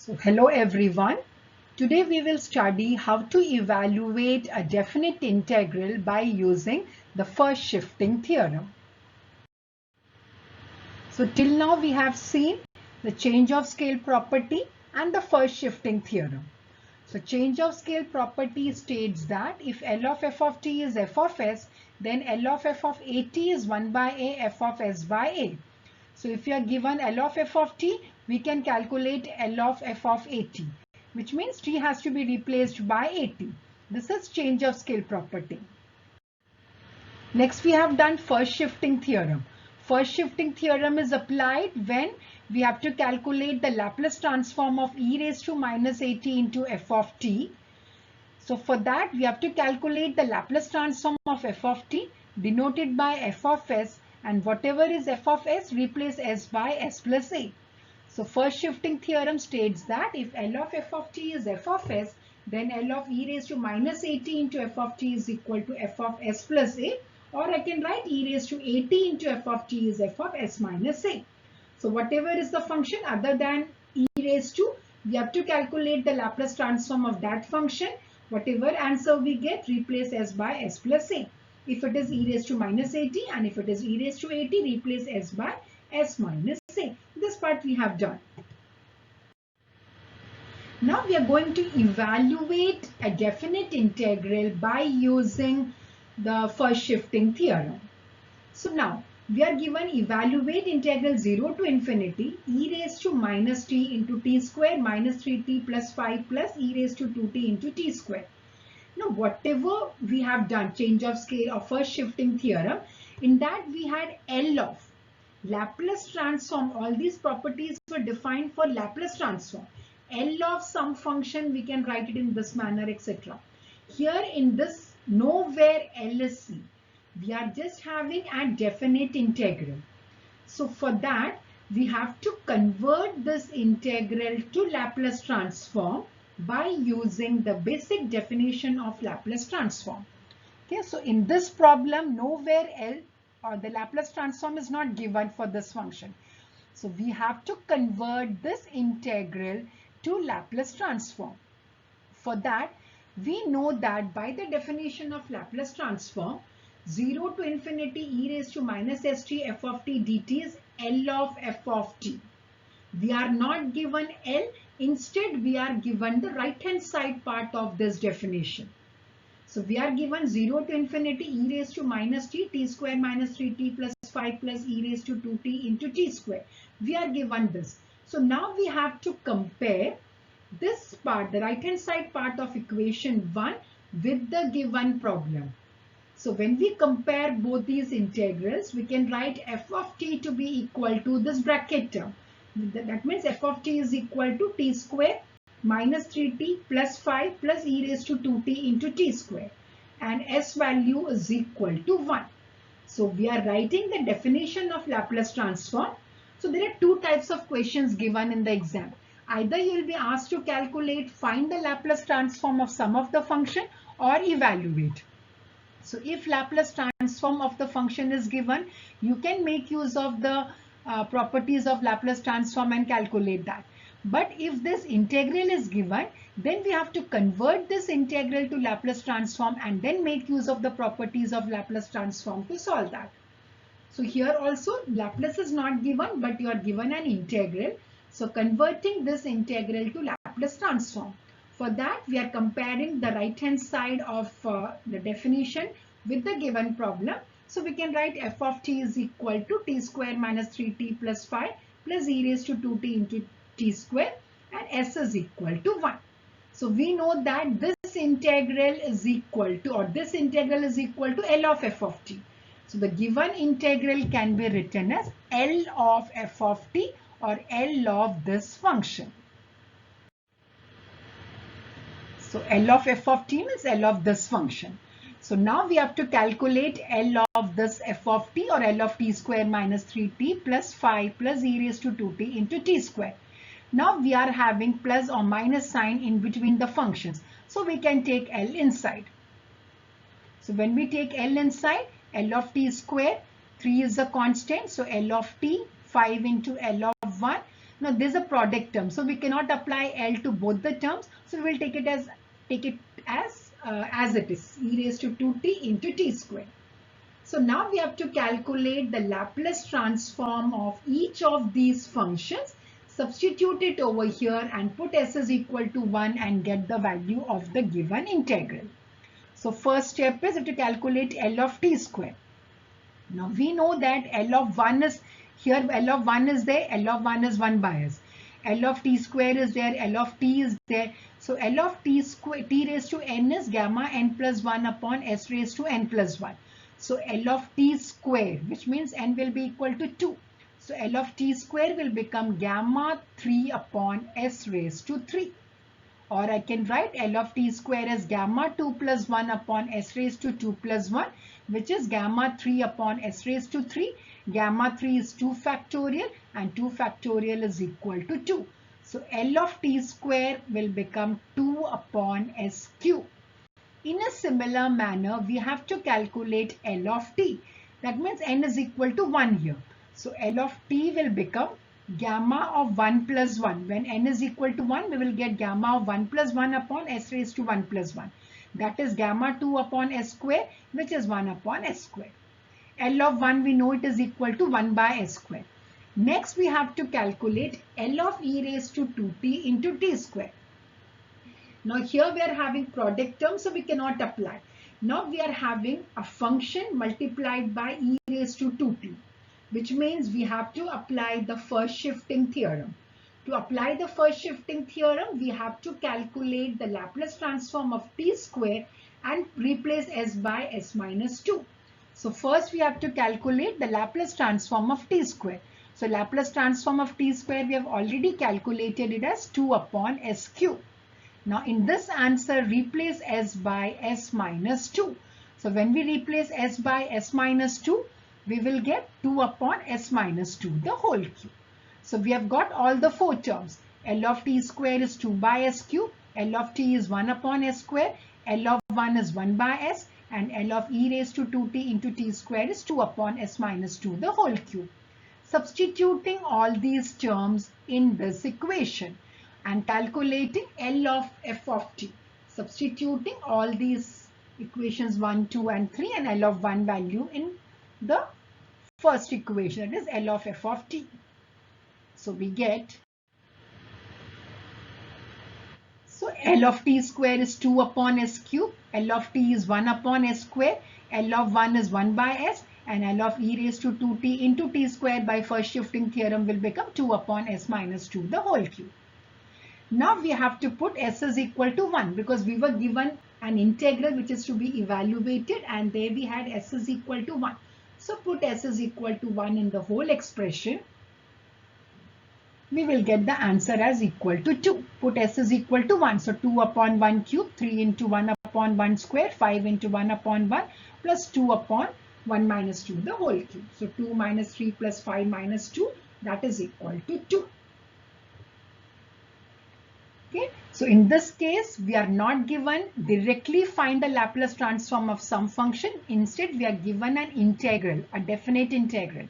So hello everyone. Today we will study how to evaluate a definite integral by using the first shifting theorem. So till now we have seen the change of scale property and the first shifting theorem. So change of scale property states that if L of f of t is f of s, then L of f of at is 1 by a f of s by a. So if you are given L of f of t, we can calculate L of f of at, which means t has to be replaced by at. This is change of scale property. Next we have done first shifting theorem. First shifting theorem is applied when we have to calculate the Laplace transform of e raised to minus at into f of t. So for that we have to calculate the Laplace transform of f of t denoted by f of s, and whatever is f of s, replace s by s plus a. So first shifting theorem states that if L of f of t is f of s, then L of e raised to minus at into f of t is equal to f of s plus a, or I can write e raised to at into f of t is f of s minus a. So whatever is the function other than e raised to, we have to calculate the Laplace transform of that function. Whatever answer we get, replace s by s plus a. If it is e raised to minus at and if it is e raised to at, replace s by s minus a. This part we have done. Now we are going to evaluate a definite integral by using the first shifting theorem. So now we are given evaluate integral 0 to infinity e raised to minus t into t square minus 3t plus 5 plus e raised to 2t into t square. Now whatever we have done, change of scale or first shifting theorem, in that we had L of Laplace transform. All these properties were defined for Laplace transform. L of some function, we can write it in this manner, etc. Here in this, nowhere L is C. We are just having a definite integral. So for that, we have to convert this integral to Laplace transform by using the basic definition of Laplace transform. Okay, so in this problem, nowhere L or the Laplace transform is not given for this function. So we have to convert this integral to Laplace transform. For that, we know that by the definition of Laplace transform, 0 to infinity e raised to minus st f of t dt is L of f of t. We are not given L, instead we are given the right hand side part of this definition. So we are given 0 to infinity e raised to minus t square minus 3t plus 5 plus e raised to 2t into t square. We are given this. So now we have to compare this part, the right hand side part of equation 1 with the given problem. So when we compare both these integrals, we can write f of t to be equal to this bracket term. That means f of t is equal to t square minus 3t plus 5 plus e raised to 2t into t square, and s value is equal to 1. So we are writing the definition of Laplace transform. So there are two types of questions given in the exam. Either you will be asked to calculate, find the Laplace transform of sum of the function, or evaluate. So if Laplace transform of the function is given, you can make use of the properties of Laplace transform and calculate that. But if this integral is given, then we have to convert this integral to Laplace transform and then make use of the properties of Laplace transform to solve that. So here also Laplace is not given, but you are given an integral. So converting this integral to Laplace transform. For that, we are comparing the right hand side of the definition with the given problem. So we can write f of t is equal to t square minus 3t plus 5 plus e raised to 2t into t square, and s is equal to 1. So we know that this integral is equal to, or this integral is equal to L of f of t. So the given integral can be written as L of f of t or L of this function. So L of f of t means L of this function. So now we have to calculate L of this f of t or L of t square minus 3t plus 5 plus e raised to 2t into t square. Now we are having plus or minus sign in between the functions. So we can take L inside. So when we take L inside, L of t square, 3 is a constant. So L of t, 5 into L of 1. Now this is a product term, so we cannot apply L to both the terms. So we will take it as it is, e raised to 2t into t square. So now we have to calculate the Laplace transform of each of these functions, substitute it over here and put s is equal to 1 and get the value of the given integral. So first step is to calculate L of t square. Now we know that L of 1 is here, L of 1 is there, L of 1 is 1 by s. L of t square is there, L of t is there. So L of t square, t raised to n is gamma n plus 1 upon s raised to n plus 1. So L of t square, which means n will be equal to 2. So L of t square will become gamma 3 upon s raised to 3. Or I can write L of t square as gamma 2 plus 1 upon s raised to 2 plus 1, which is gamma 3 upon s raised to 3. Gamma 3 is 2 factorial and 2 factorial is equal to 2. So L of t square will become 2 upon s cube. In a similar manner, we have to calculate L of t. That means n is equal to 1 here. So L of t will become gamma of 1 plus 1. When n is equal to 1, we will get gamma of 1 plus 1 upon s raised to 1 plus 1. That is gamma 2 upon s square, which is 1 upon s square. L of 1, we know it is equal to 1 by s square. Next, we have to calculate L of e raised to 2t into t square. Now here we are having product term, so we cannot apply. Now we are having a function multiplied by e raised to 2t, which means we have to apply the first shifting theorem. To apply the first shifting theorem, we have to calculate the Laplace transform of t square and replace s by s minus 2. So first we have to calculate the Laplace transform of t square. So Laplace transform of t square, we have already calculated it as 2 upon s cube. Now in this answer, replace s by s minus 2. So when we replace s by s minus 2, we will get 2 upon s minus 2, the whole cube. So we have got all the 4 terms. L of t square is 2 by s cube, L of t is 1 upon s square, L of 1 is 1 by s, and L of e raised to 2t into t square is 2 upon s minus 2, the whole cube. Substituting all these terms in this equation and calculating L of f of t. Substituting all these equations 1, 2 and 3 and L of 1 value in the first equation, that is L of f of t. So we get, so L of t square is 2 upon s cube, L of t is 1 upon s square, L of 1 is 1 by s, and L of e raised to 2t into t square by first shifting theorem will become 2 upon s minus 2, the whole cube. Now we have to put s is equal to 1 because we were given an integral which is to be evaluated and there we had s is equal to 1. So put s is equal to 1 in the whole expression. We will get the answer as equal to 2. Put s is equal to 1. So 2 upon 1 cube, 3 into 1 upon 1 square, 5 into 1 upon 1 plus 2 upon 1 minus 2, the whole cube. So 2 minus 3 plus 5 minus 2, that is equal to 2. Okay, so in this case, we are not given directly find the Laplace transform of some function. Instead, we are given an integral, a definite integral.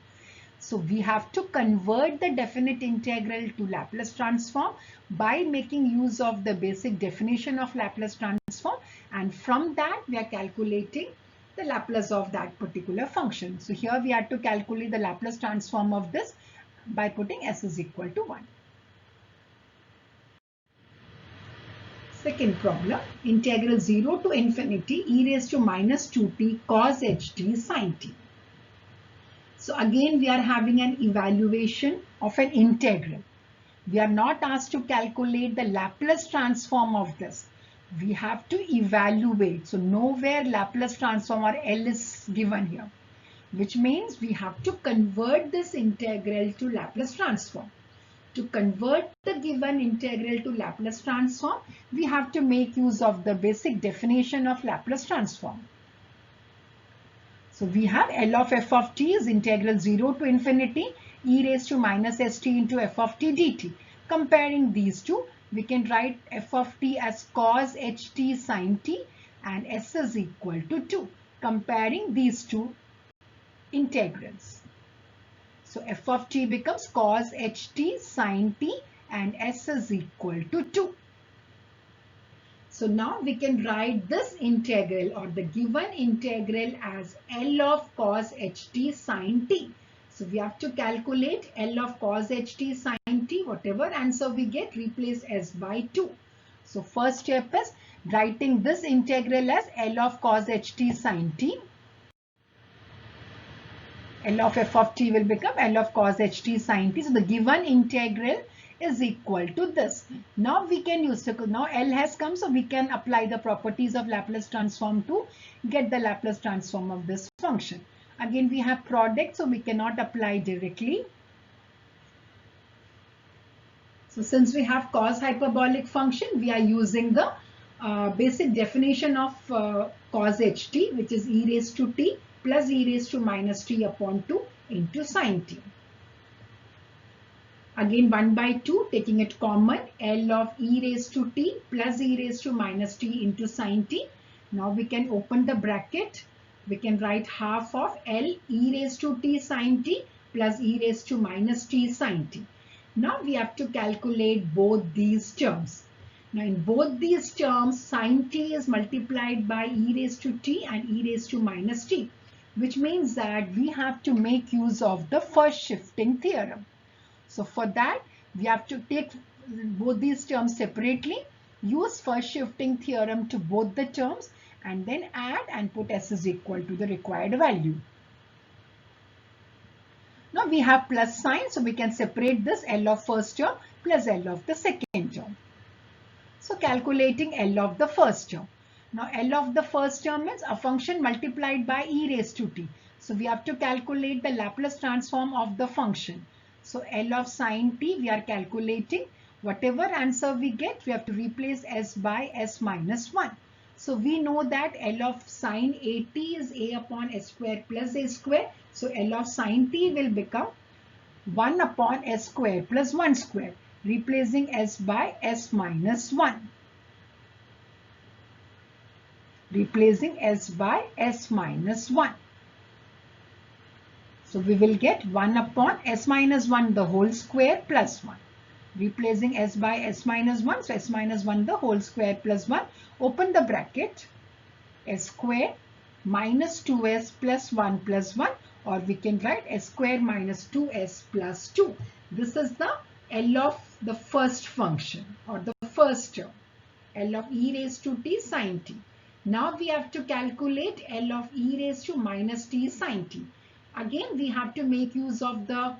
So we have to convert the definite integral to Laplace transform by making use of the basic definition of Laplace transform. And from that, we are calculating the Laplace of that particular function. So here we have to calculate the Laplace transform of this by putting s is equal to 1. Second problem, integral 0 to infinity e raised to minus 2t cos ht sin t. So again, we are having an evaluation of an integral. We are not asked to calculate the Laplace transform of this. We have to evaluate. So nowhere Laplace transform or L is given here, which means we have to convert this integral to Laplace transform. To convert the given integral to Laplace transform, we have to make use of the basic definition of Laplace transform. So we have L of f of t is integral 0 to infinity e raised to minus st into f of t dt. Comparing these two, we can write f of t as cos ht sin t and s is equal to 2. Comparing these two integrals. So f of t becomes cos ht sin t and s is equal to 2. So now we can write this integral or the given integral as L of cos ht sin t. So we have to calculate L of cos ht sin t, whatever answer we get, replace s by 2. So first step is writing this integral as L of cos ht sin t. L of f of t will become L of cos ht sin t. So the given integral is equal to this. Now we can use, now L has come, so we can apply the properties of Laplace transform to get the Laplace transform of this function. Again, we have product, so we cannot apply directly. So since we have cos hyperbolic function, we are using the basic definition of cos ht, which is e raised to t plus e raised to minus t upon 2 into sin t. Again 1 by 2, taking it common, L of e raised to t plus e raised to minus t into sin t. Now we can open the bracket. We can write half of L e raised to t sin t plus e raised to minus t sin t. Now we have to calculate both these terms. Now in both these terms, sin t is multiplied by e raised to t and e raised to minus t, which means that we have to make use of the first shifting theorem. So for that, we have to take both these terms separately, use first shifting theorem to both the terms, and then add and put s is equal to the required value. Now we have plus sign, so we can separate this L of first term plus L of the second term. So calculating L of the first term. Now L of the first term is a function multiplied by e raised to t. So we have to calculate the Laplace transform of the function. So L of sin t we are calculating. Whatever answer we get, we have to replace s by s minus 1. So we know that L of sin at is a upon s square plus a square. So L of sin t will become 1 upon s square plus 1 square, replacing s by s minus 1. Replacing s by s minus 1. So we will get 1 upon s minus 1 the whole square plus 1. Replacing s by s minus 1. So s minus 1 the whole square plus 1. Open the bracket. S square minus 2s plus 1 plus 1. Or we can write s square minus 2s plus 2. This is the L of the first function or the first term. L of e raised to t sin t. Now we have to calculate L of e raised to minus t sin t. Again, we have to make use of the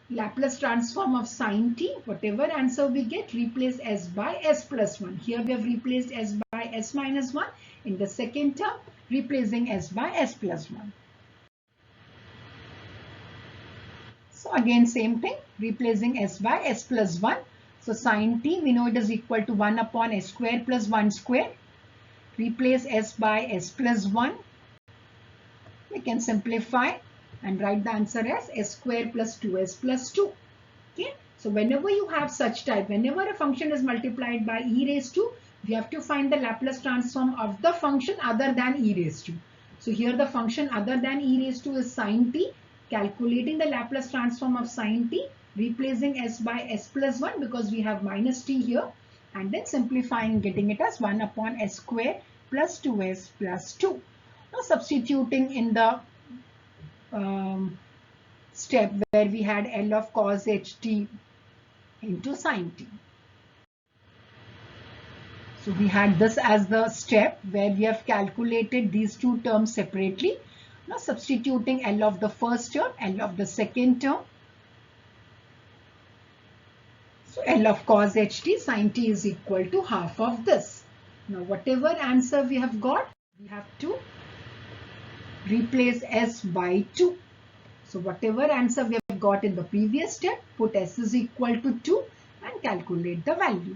Laplace transform of sin t. Whatever answer we get, replace s by s plus 1. Here we have replaced s by s minus 1. In the second term, replacing s by s plus 1. So again, same thing, replacing s by s plus 1. So sin t, we know it is equal to 1 upon s square plus 1 square. Replace s by s plus 1. We can simplify and write the answer as s square plus 2s plus 2. Okay. So whenever you have such type, whenever a function is multiplied by e raised to, we have to find the Laplace transform of the function other than e raised to. So here the function other than e raised to is sin t. Calculating the Laplace transform of sin t, replacing s by s plus 1 because we have minus t here, and then simplifying, getting it as 1 upon s square plus 2s plus 2. Now substituting in the step where we had L of cos ht into sin t. So we had this as the step where we have calculated these two terms separately. Now substituting L of the first term, L of the second term. So L of cos ht sin t is equal to half of this. Now whatever answer we have got, we have to replace s by 2. So whatever answer we have got in the previous step, put s is equal to 2 and calculate the value.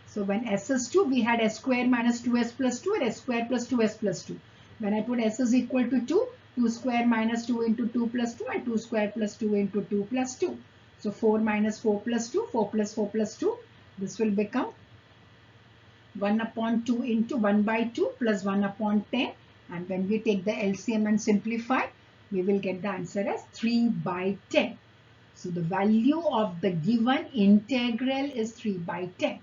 So when s is 2, we had s square minus 2s plus 2 and s square plus 2s plus 2. When I put s is equal to 2, 2 square minus 2 into 2 plus 2 and 2 square plus 2 into 2 plus 2. So 4 minus 4 plus 2, 4 plus 4 plus 2. This will become 1 upon 2 into 1 by 2 plus 1 upon 10. And when we take the LCM and simplify, we will get the answer as 3/10. So the value of the given integral is 3/10.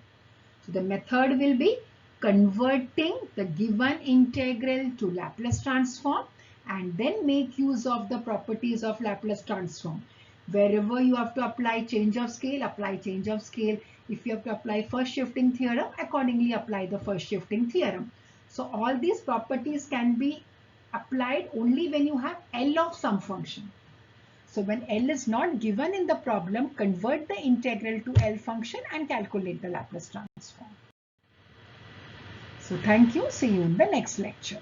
So the method will be converting the given integral to Laplace transform and then make use of the properties of Laplace transform. Wherever you have to apply change of scale, apply change of scale. If you have to apply first shifting theorem, accordingly apply the first shifting theorem. So all these properties can be applied only when you have L of some function. So when L is not given in the problem, convert the integral to L function and calculate the Laplace transform. So thank you. See you in the next lecture.